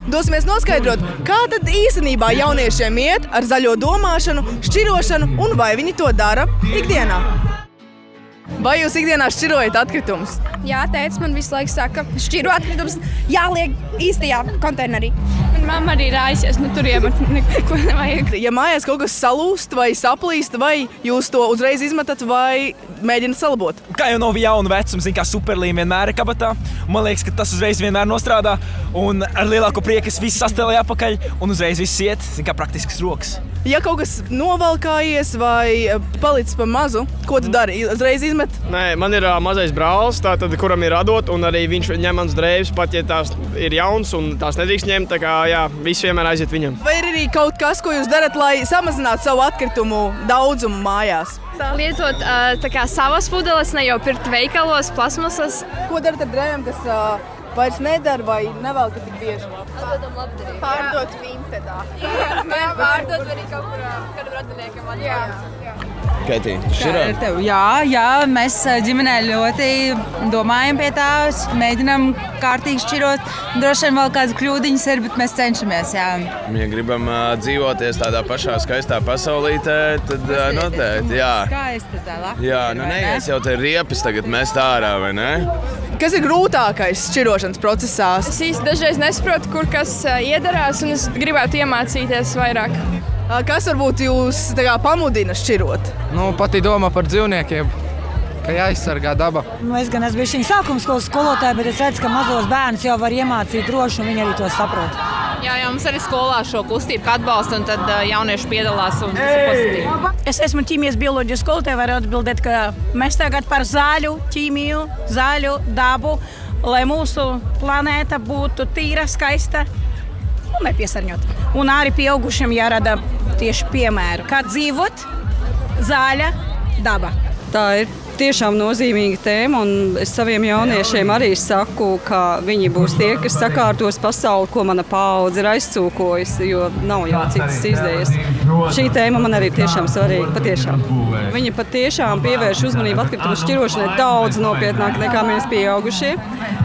Dosimies noskaidrot, kā tad īstenībā jauniešiem iet ar zaļo domāšanu, šķirošanu un vai viņi to dara ikdienā. Vai jūs ikdienā šķirojat atkritumus? Jā, tētis man visu laiku saka, šķiro atkritumus jāliek īstajā konteinerī. Man mamma arī rājusies, tur iemet neko nevajag. Ja mājās kaut kas salūst vai saplīst, vai jūs to uzreiz izmetat vai mēģināt salabot? Kā jau no jauna vecuma, kā superlīme vienmēr ir kabatā. Man liekas, ka tas uzreiz vienmēr nostrādā. Un ar lielāko prieku es visu sastēlēju apakaļ un uzreiz viss iet, kā praktisks rokas. Ja kaut kas novalkājies vai palicis pa mazu, ko tu dari? Uzreiz izmet? Nē, man ir mazais brālis, kuram ir radot, un arī viņš ņem mans drēbes, pat ja tās ir jauns un tās nedrīkst ņemt, tā kā jā, viss vienmēr aiziet viņam. Vai ir arī kaut kas, ko jūs darat, lai samazinātu savu atkritumu daudzumu mājās? Lietot savas pudeles, ne jau pirkt veikalos, plasmasas. Ko darat ar drēbēm, kas vairs nedara vai nevelk tik bieži? Atdodam labdarīgi. Pārdot Vintedā. Pārdot arī kaut kur kādam radiniekam. Jā. Kaitī, šķirot? Jā, mēs ģimenē ļoti domājam pie tā, mēģinām kārtīgi šķirot. Droši vien vēl kādas kļūdiņas ir, bet mēs cenšamies, jā. Ja gribam dzīvoties tādā pašā skaistā pasaulītē, tad noteikti, jā. Skaista tā laka. Jā, neies jau te riepes tagad mest ārā, vai ne? Kas ir grūtākais šķirošanas procesā? Es īsti dažreiz nesaprotu, kur kas iedarās, un es gribētu iemācīties vairāk. Kas varbūt jūs pamudina šķirot? Pati doma par dzīvniekiem, ka jāizsargā daba. Es gan esmu bijusi sākuma skolas skolotāja, bet es redzu, ka mazos bērnus jau var iemācīt droši, un viņi arī to saprot. Jā, mums arī skolā šo kustību atbalsta, un tad jaunieši piedalās un tas ir pozitīvi. Es esmu ķīmijas bioloģijas skolotāja, varu atbildēt, ka mēs tagad par zaļu ķīmiju, zaļu dabu, lai mūsu planēta būtu tīra, skaista un nepiesārņota. Un arī pieaugušiem jārada tieši piemēru, kā dzīvot zaļa daba. Tā ir tiešām nozīmīga tēma, un es saviem jauniešiem arī saku, ka viņi būs tie, kas sakārtos pasauli, ko mana paudze ir aizcūkojusi, jo nav jau citas izdējas. Šī tēma man arī tiešām svarīga, patiešām. Viņi patiešām pievērš uzmanību atkritumu šķirošanai daudz nopietnāk nekā mēs pieaugušie.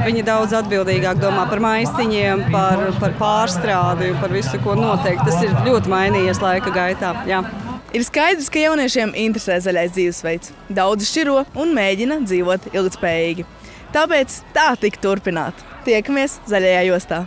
Viņi daudz atbildīgāk domā par maistiņiem, par pārstrādi, par visu, ko noteikti. Tas ir ļoti mainījies laika gaitā, jā. Ir skaidrs, ka jauniešiem interesē zaļais dzīvesveids. Daudzi šķiro un mēģina dzīvot ilgtspējīgi. Tāpēc tā tika turpināt. Tiekamies zaļajā jostā.